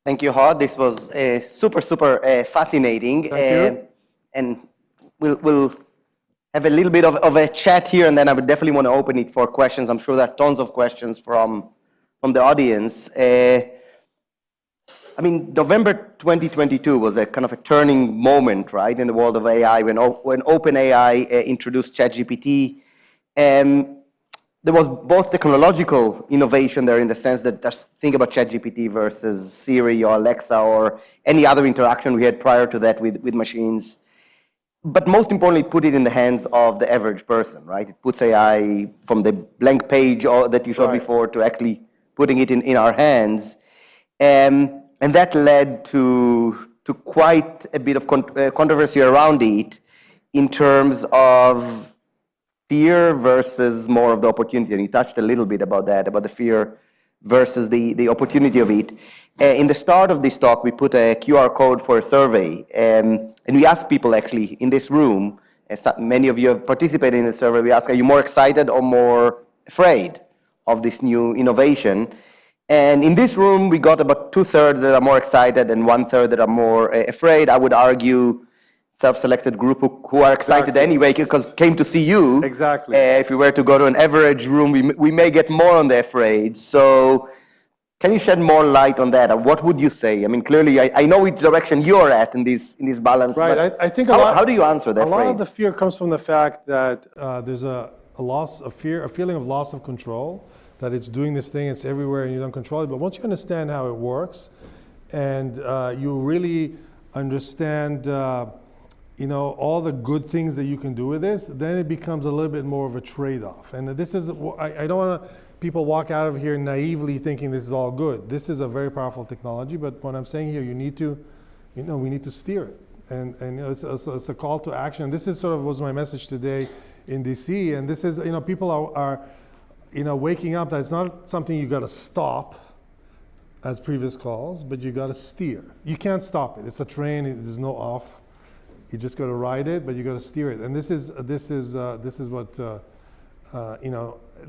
Thank you, Hod. This was super fascinating. Thank you. And we'll have a little bit of a chat here, and then I would definitely want to open it for questions. I'm sure there are tons of questions from the audience. I mean, November 2022 was a kind of a turning moment, right, in the world of AI when OpenAI introduced ChatGPT. There was both technological innovation there in the sense that just think about ChatGPT versus Siri or Alexa or any other interaction we had prior to that with machines. But most importantly, it put it in the hands of the average person, right? It puts AI from the blank page that you showed before to actually putting it in our hands. And that led to quite a bit of controversy around it in terms of fear versus more of the opportunity. And you touched a little bit about that, about the fear versus the opportunity of it. In the start of this talk, we put a QR code for a survey. And we asked people actually in this room, as many of you have participated in the survey, we asked, are you more excited or more afraid of this new innovation? And in this room, we got about 2/3 that are more excited and 1/3 that are more afraid. I would argue self-selected group who are excited anyway because came to see you. Exactly. If we were to go to an average room, we may get more on the afraid. So can you shed more light on that? What would you say? I mean, clearly, I know which direction you're at in this balance. Right. But I think how do you answer that? A lot of the fear comes from the fact that there's a feeling of loss of control, that it's doing this thing, it's everywhere, and you don't control it. But once you understand how it works, and you really understand all the good things that you can do with this, then it becomes a little bit more of a trade-off. And this is, I don't want people walk out of here naively thinking this is all good. This is a very powerful technology, but what I'm saying here, we need to steer it. And it's a call to action. This is was my message today in DC. And this is, people are waking up that it's not something you got to stop as previous calls, but you got to steer. You can't stop it. It's a train. There's no off. You just got to ride it, but you got to steer it. And this is what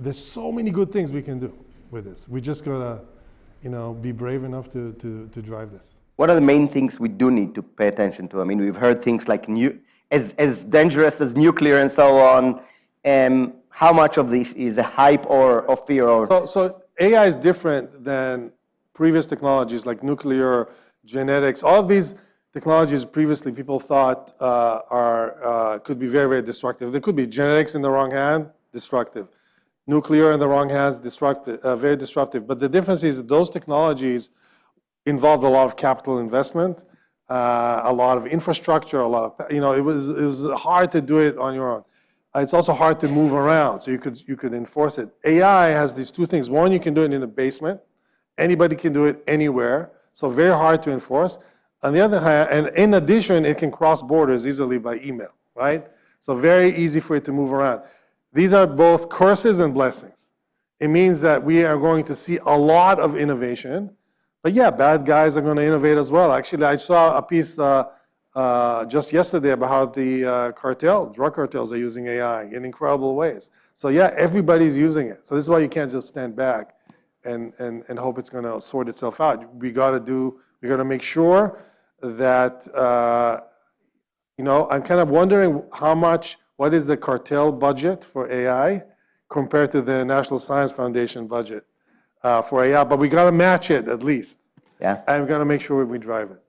there's so many good things we can do with this. We just got to be brave enough to drive this. What are the main things we do need to pay attention to? I mean, we've heard things like as dangerous as nuclear and so on. How much of this is a hype or fear? So AI is different than previous technologies like nuclear, genetics. All of these technologies previously people thought could be very destructive. There could be genetics in the wrong hand, destructive. Nuclear in the wrong hands, destructive, very disruptive. But the difference is those technologies involved a lot of capital investment, a lot of infrastructure, a lot of it was hard to do it on your own. It's also hard to move around, so you could enforce it. AI has these two things. One, you can do it in a basement. Anybody can do it anywhere, so very hard to enforce. On the other hand, and in addition, it can cross borders easily by email, right? So very easy for it to move around. These are both curses and blessings. It means that we are going to see a lot of innovation, but yeah, bad guys are going to innovate as well. Actually, I saw a piece just yesterday about how the drug cartels are using AI in incredible ways. So yeah, everybody's using it. So this is why you can't just stand back and hope it's going to sort itself out. We got to make sure that, I'm kind of wondering what is the cartel budget for AI compared to the National Science Foundation budget for AI, but we got to match it at least. Yeah. And we got to make sure we drive it.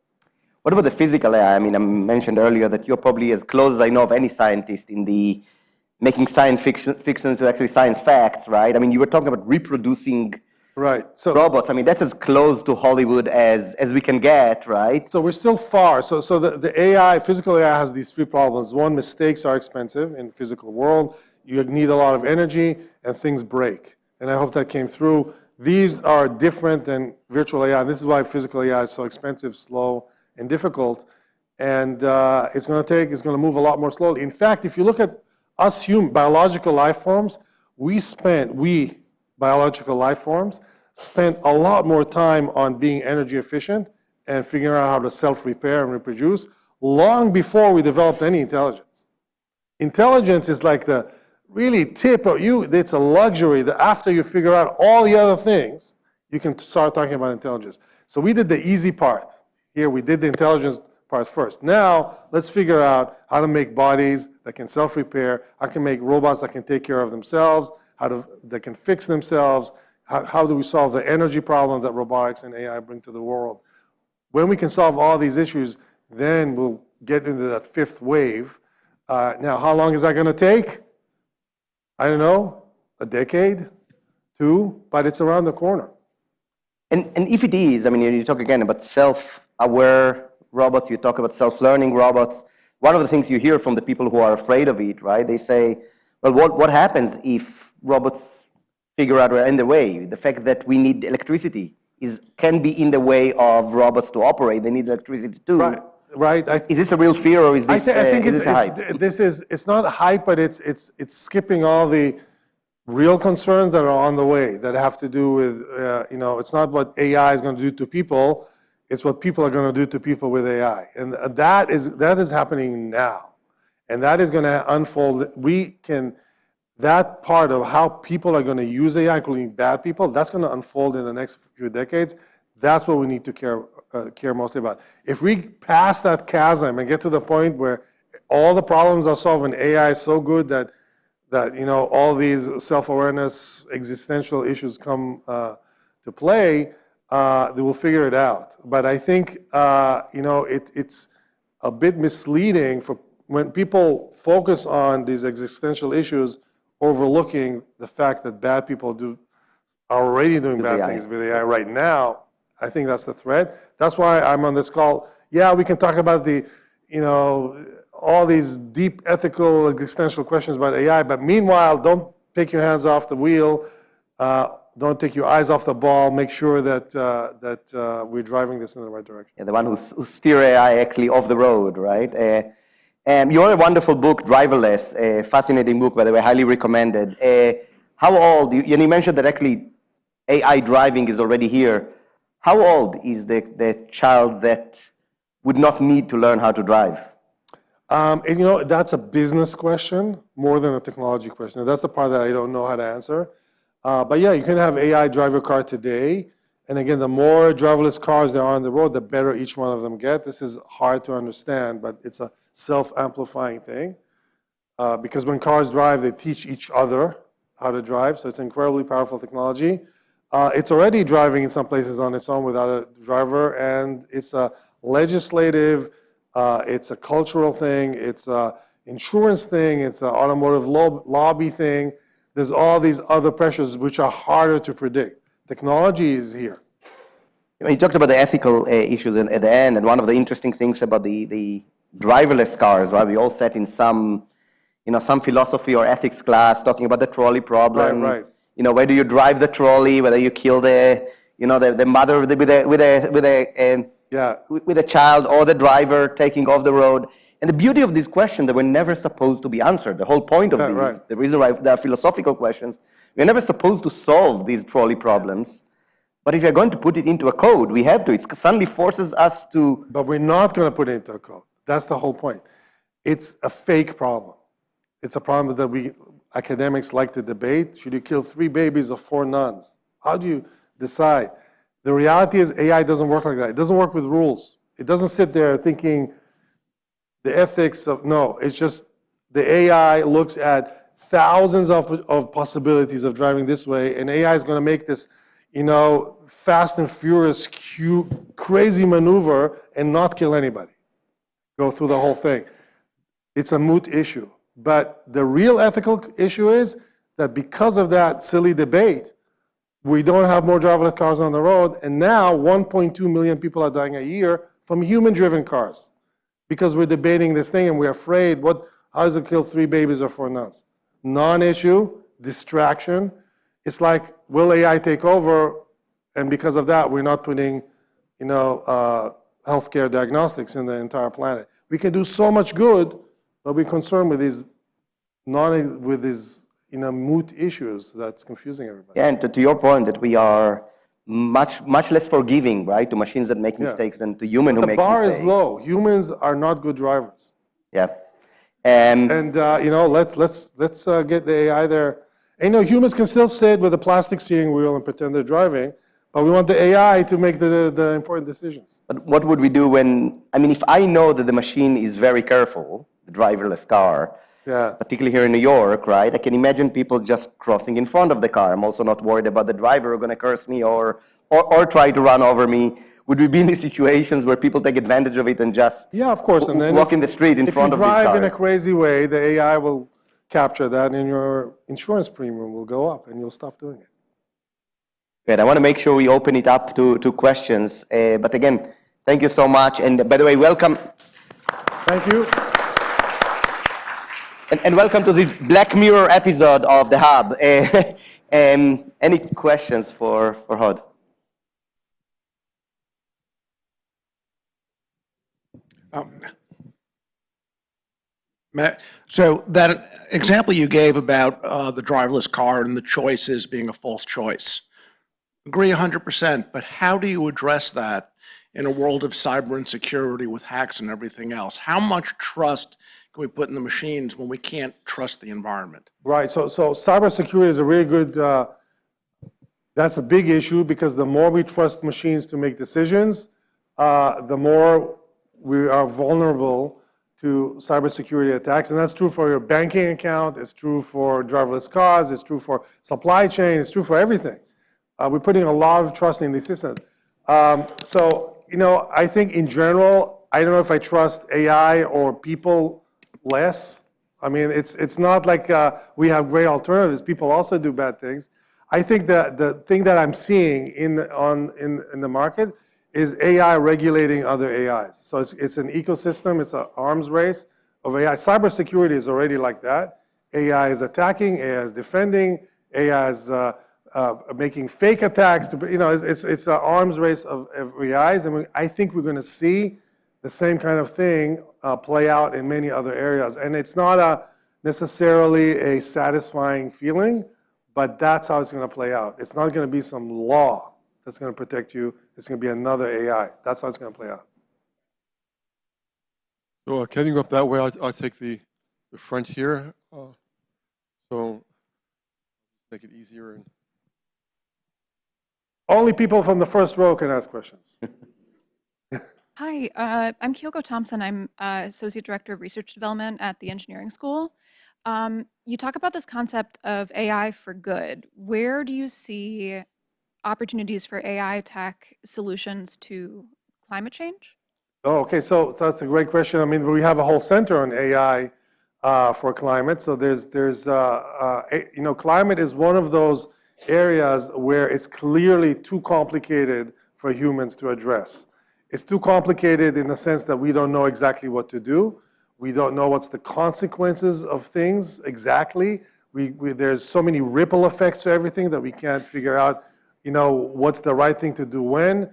What about the physical AI? I mean, I mentioned earlier that you're probably as close as I know of any scientist in the making science fiction to actually science facts, right? I mean, you were talking about reproducing robots. I mean, that's as close to Hollywood as we can get, right? So we're still far. So the AI, physical AI has these three problems. One, mistakes are expensive in the physical world. You need a lot of energy and things break. And I hope that came through. These are different than virtual AI. This is why physical AI is so expensive, slow, and difficult. And it's going to move a lot more slowly. In fact, if you look at us biological life forms, biological life forms, spent a lot more time on being energy efficient and figuring out how to self-repair and reproduce long before we developed any intelligence. Intelligence is like the really tip of you, it's a luxury that after you figure out all the other things, you can start talking about intelligence. So we did the easy part. Here we did the intelligence part first. Now let's figure out how to make bodies that can self-repair, how to make robots that can take care of themselves, that can fix themselves, how do we solve the energy problem that robotics and AI bring to the world. When we can solve all these issues, then we'll get into that fifth wave. Now, how long is that going to take? I don't know, a decade, 2, but it's around the corner. And if it is, I mean, you talk again about self-aware robots, you talk about self-learning robots. One of the things you hear from the people who are afraid of it, right? They say, well, what happens if robots figure out we're in the way? The fact that we need electricity can be in the way of robots to operate. They need electricity too. Right. Is this a real fear, or is this, I think is this a hype? It's not a hype, but it's skipping all the real concerns that are on the way that have to do with, it's not what AI is going to do to people, it's what people are going to do to people with AI. And that is happening now. And that is going to unfold. That part of how people are going to use AI, including bad people, that's going to unfold in the next few decades. That's what we need to care mostly about. If we pass that chasm and get to the point where all the problems are solved and AI is so good that all these self-awareness, existential issues come to play, they will figure it out. But I think it's a bit misleading for when people focus on these existential issues, overlooking the fact that bad people are already doing bad things with AI right now. I think that's the threat. That's why I'm on this call. Yeah, we can talk about all these deep ethical existential questions about AI, but meanwhile, don't take your hands off the wheel. Don't take your eyes off the ball. Make sure that we're driving this in the right direction. Yeah, the one who steer AI actually off the road, right? You wrote a wonderful book, Driverless, a fascinating book, by the way, highly recommended. How old, you mentioned that actually AI driving is already here. How old is the child that would not need to learn how to drive? That's a business question more than a technology question. That's the part that I don't know how to answer. But yeah, you can have AI drive your car today. And again, the more driverless cars there are on the road, the better each one of them get. This is hard to understand, but it's a self-amplifying thing. Because when cars drive, they teach each other how to drive. So it's incredibly powerful technology. It's already driving in some places on its own without a driver. And it's a legislative, it's a cultural thing, it's an insurance thing, it's an automotive lobby thing. There's all these other pressures which are harder to predict. Technology is here. You talked about the ethical issues at the end, and one of the interesting things about the driverless cars, right? We all sat in some philosophy or ethics class talking about the trolley problem. Right. Where do you drive the trolley? Whether you kill the mother with a child or the driver taking off the road. And the beauty of these questions, they were never supposed to be answered. The whole point of these, the reason why they are philosophical questions, we're never supposed to solve these trolley problems. But if you're going to put it into a code, we have to. It suddenly forces us to. But we're not going to put it into a code. That's the whole point. It's a fake problem. It's a problem that academics like to debate. Should you kill 3 babies or 4 nuns? How do you decide? The reality is AI doesn't work like that. It doesn't work with rules. It doesn't sit there thinking the ethics of, no, it's just the AI looks at thousands of possibilities of driving this way, and AI is going to make this, fast and furious, crazy maneuver and not kill anybody. Go through the whole thing. It's a moot issue. But the real ethical issue is that because of that silly debate, we don't have more driverless cars on the road, and now 1.2 million people are dying a year from human-driven cars because we're debating this thing and we're afraid, how does it kill 3 babies or 4 nuns? Non-issue, distraction. It's like, will AI take over? And because of that, we're not putting, healthcare diagnostics in the entire planet. We can do so much good, but we're concerned with these moot issues that's confusing everybody. Yeah, and to your point that we are much less forgiving, right, to machines that make mistakes than to humans who make mistakes. The bar is low. Humans are not good drivers. Yeah. And let's get the AI there. And humans can still sit with a plastic steering wheel and pretend they're driving, But we want the AI to make the important decisions. But what would we do when, I mean, if I know that the machine is very careful, the driverless car, Yeah. particularly here in New York, right? I can imagine people just crossing in front of the car. I'm also not worried about the driver who's going to curse me or try to run over me. Would we be in these situations where people take advantage of it and just Yeah, of course. And then walk in the street in front of these cars? If you drive in a crazy way, the AI will capture that and your insurance premium will go up and you'll stop doing it. Good. I want to make sure we open it up to questions. But again, thank you so much. And by the way, welcome. Thank you. And welcome to the Black Mirror episode of the Hub. Any questions for Hod? So that example you gave about the driverless car and the choices being a false choice, agree 100%, but how do you address that in a world of cyber insecurity with hacks and everything else? How much trust can we put in the machines when we can't trust the environment? Right, so cybersecurity is a really good, that's a big issue because the more we trust machines to make decisions, the more we are vulnerable to cybersecurity attacks. And that's true for your banking account, it's true for driverless cars, it's true for supply chain, it's true for everything. We're putting a lot of trust in the system. So, you know, I think in general, I don't know if I trust AI or people less. I mean, it's not like we have great alternatives. People also do bad things. I think that the thing that I'm seeing in the market is AI regulating other AIs. So it's an ecosystem, it's an arms race of AI. Cybersecurity is already like that. AI is attacking, AI is defending, AI is making fake attacks. You know, it's an arms race of AIs, and I think we're going to see the same kind of thing play out in many other areas. And it's not necessarily a satisfying feeling, but that's how it's going to play out. It's not going to be some law that's going to protect you. It's going to be another AI. That's how it's going to play out. So can you go up that way? I'll take the front here. So make it easier. And only people from the first row can ask questions. Hi, I'm Kyoko Thompson. I'm Associate Director of Research Development at the Engineering School. You talk about this concept of AI for good. Where do you see opportunities for AI tech solutions to climate change? Oh, okay, so that's a great question. I mean, we have a whole center on AI for climate. So you know, climate is one of those areas where it's clearly too complicated for humans to address. It's too complicated in the sense that we don't know exactly what to do. We don't know what's the consequences of things exactly. There's so many ripple effects to everything that we can't figure out, you know, what's the right thing to do when.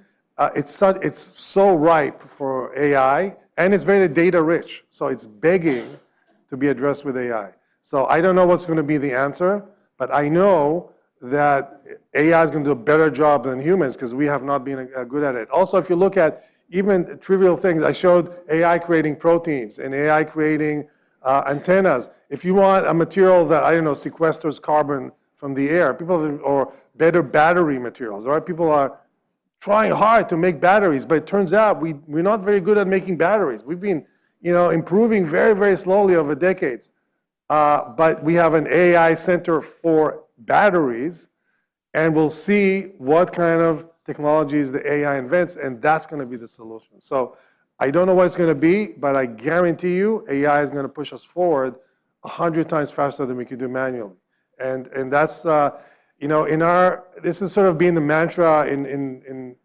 It's so ripe for AI, and it's very data rich. So it's begging to be addressed with AI. So I don't know what's going to be the answer, but I know that AI is going to do a better job than humans because we have not been good at it. Also, if you look at even trivial things, I showed AI creating proteins and AI creating antennas. If you want a material that, I don't know, sequesters carbon from the air, or better battery materials, right? People are trying hard to make batteries, but it turns out we're not very good at making batteries. We've been, you know, improving very, very slowly over decades. But we have an AI center for batteries, and we'll see what kind of technologies the AI invents, and that's going to be the solution. So I don't know what it's going to be, but I guarantee you AI is going to push us forward 100 times faster than we could do manually. And that's, you know, this is sort of being the mantra in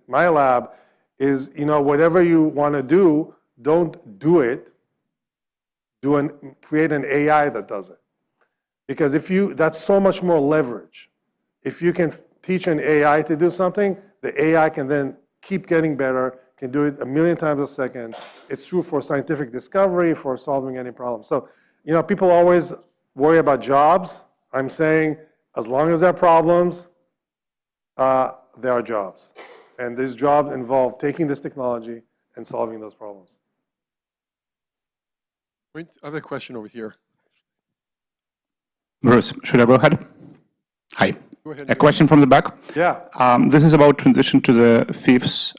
my lab is, you know, whatever you want to do, don't do it. Create an AI that does it. Because that's so much more leverage. If you can teach an AI to do something, the AI can then keep getting better, can do it 1,000,000 times a second. It's true for scientific discovery, for solving any problem. So, you know, people always worry about jobs. I'm saying, as long as there are problems, there are jobs. And these jobs involve taking this technology and solving those problems. I have a question over here. Bruce, should I go ahead? Hi. Go ahead. A question from the back. Yeah. This is about transition to the fifth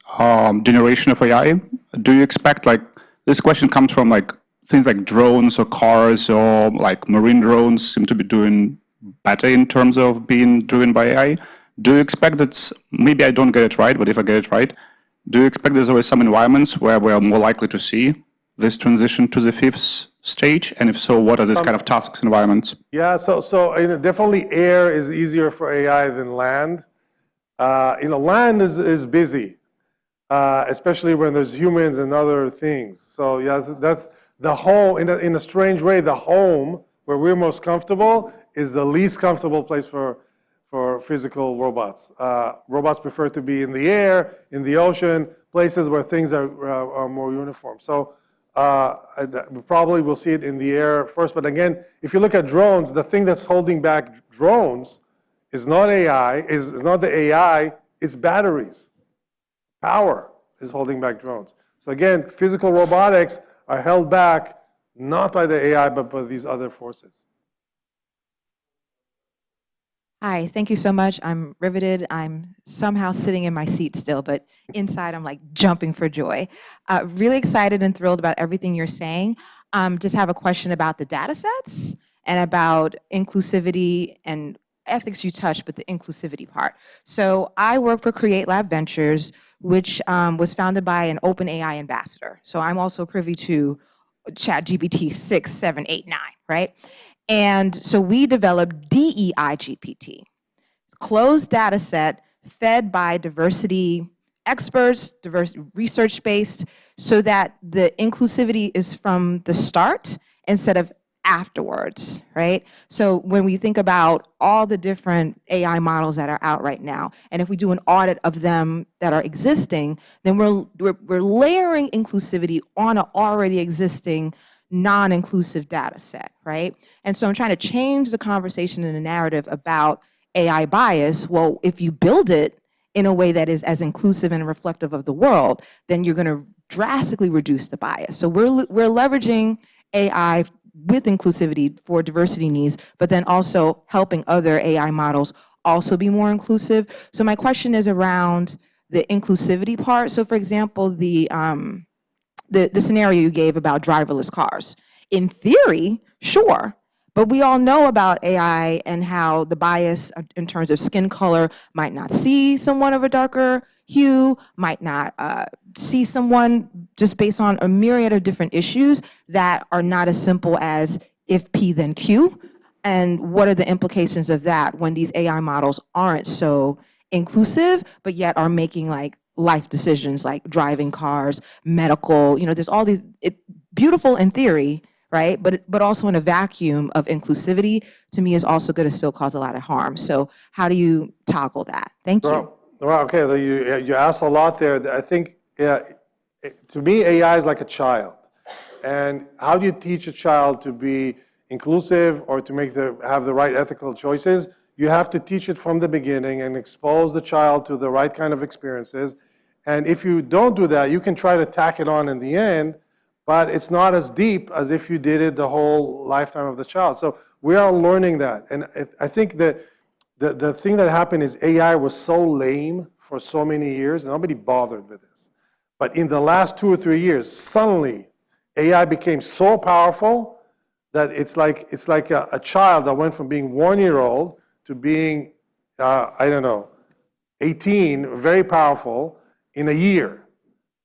generation of AI. Do you expect, like, this question comes from like things like drones or cars or like marine drones seem to be doing better in terms of being driven by AI. Do you expect that, maybe I don't get it right, but if I get it right, do you expect there's always some environments where we are more likely to see this transition to the fifth stage? And if so, what are these kind of tasks environments? Yeah, so definitely air is easier for AI than land. Land is busy, especially when there's humans and other things. So yeah, that's the home, in a strange way, the home where we're most comfortable is the least comfortable place for physical robots. Robots prefer to be in the air, in the ocean, places where things are more uniform. So we probably will see it in the air first. But again, if you look at drones, the thing that's holding back drones is not AI, is not the AI, it's batteries. Power is holding back drones. So again, physical robotics are held back not by the AI, but by these other forces. Hi, thank you so much. I'm riveted. I'm somehow sitting in my seat still, but inside I'm like jumping for joy. Really excited and thrilled about everything you're saying. Just have a question about the data sets and about inclusivity and ethics you touched, but the inclusivity part. So I work for Create Lab Ventures, which was founded by an OpenAI ambassador. So I'm also privy to ChatGPT 6, 7, 8, 9, right? And so we developed DEI GPT, closed data set fed by diversity experts, diverse research-based, so that the inclusivity is from the start instead of afterwards, right? So when we think about all the different AI models that are out right now, and if we do an audit of them that are existing, then we're layering inclusivity on an already existing non-inclusive data set, right? And so I'm trying to change the conversation and the narrative about AI bias. Well, if you build it in a way that is as inclusive and reflective of the world, then you're going to drastically reduce the bias. So we're leveraging AI with inclusivity for diversity needs, but then also helping other AI models also be more inclusive. So my question is around the inclusivity part. So for example, the scenario you gave about driverless cars. In theory, sure, but we all know about AI and how the bias in terms of skin color might not see someone of a darker hue, might not see someone just based on a myriad of different issues that are not as simple as if P then Q. And what are the implications of that when these AI models aren't so inclusive, but yet are making like life decisions like driving cars, medical, there's all these, beautiful in theory, right? But also in a vacuum of inclusivity, to me, is also going to still cause a lot of harm. So how do you toggle that? Thank you. Well, okay, you asked a lot there. I think, to me, AI is like a child. And how do you teach a child to be inclusive or to have the right ethical choices? You have to teach it from the beginning and expose the child to the right kind of experiences. And if you don't do that, you can try to tack it on in the end, but it's not as deep as if you did it the whole lifetime of the child. So we are learning that. And I think that the thing that happened is AI was so lame for so many years, nobody bothered with this. But in the last 2 or 3 years, suddenly AI became so powerful that it's like a child that went from being 1-year-old to being, 18, very powerful in a year.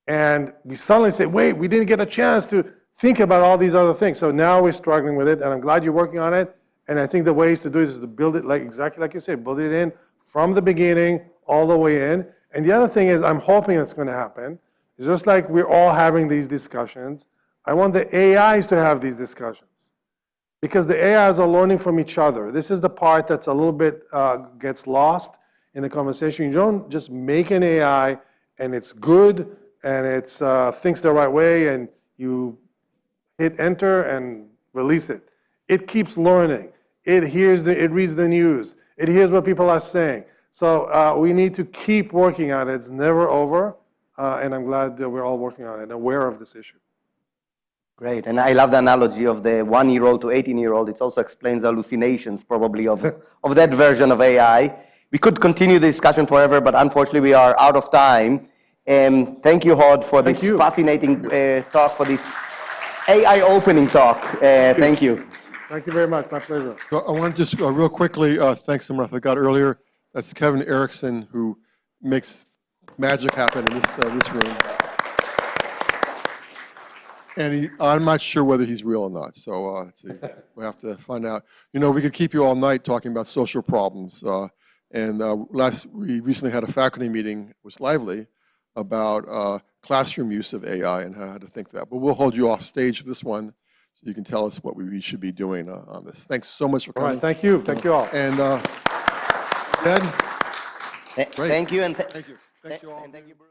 And we suddenly say, wait, we didn't get a chance to think about all these other things. So now we're struggling with it, and I'm glad you're working on it. And I think the ways to do it is to build it exactly like you said, build it in from the beginning all the way in. And the other thing is, I'm hoping it's going to happen. It's just like we're all having these discussions. I want the AIs to have these discussions, because the AIs are learning from each other. This is the part that's a little bit gets lost in the conversation. You don't just make an AI and it's good and it thinks the right way and you hit enter and release it. It keeps learning. It reads the news. It hears what people are saying. So we need to keep working on it. It's never over. And I'm glad that we're all working on it and aware of this issue. Great, and I love the analogy of the 1-year-old to 18-year-old. It also explains the hallucinations probably of that version of AI. We could continue the discussion forever, but unfortunately we are out of time. Thank you, Hod, for this fascinating talk, for this AI opening talk. Thank you. Thank you very much. My pleasure. So I want to just real quickly thank someone I forgot earlier. That's Kevin Erickson, who makes magic happen in this room. And I'm not sure whether he's real or not. So let's see. We have to find out. You know, we could keep you all night talking about social problems. We recently had a faculty meeting, it was lively, about classroom use of AI and how to think that. But we'll hold you off stage for this one so you can tell us what we should be doing on this. Thanks so much for coming. All right, thank you. Thank you all. And Ed? Thank you. And Thank you. Thank you all. and thank you, Bruce.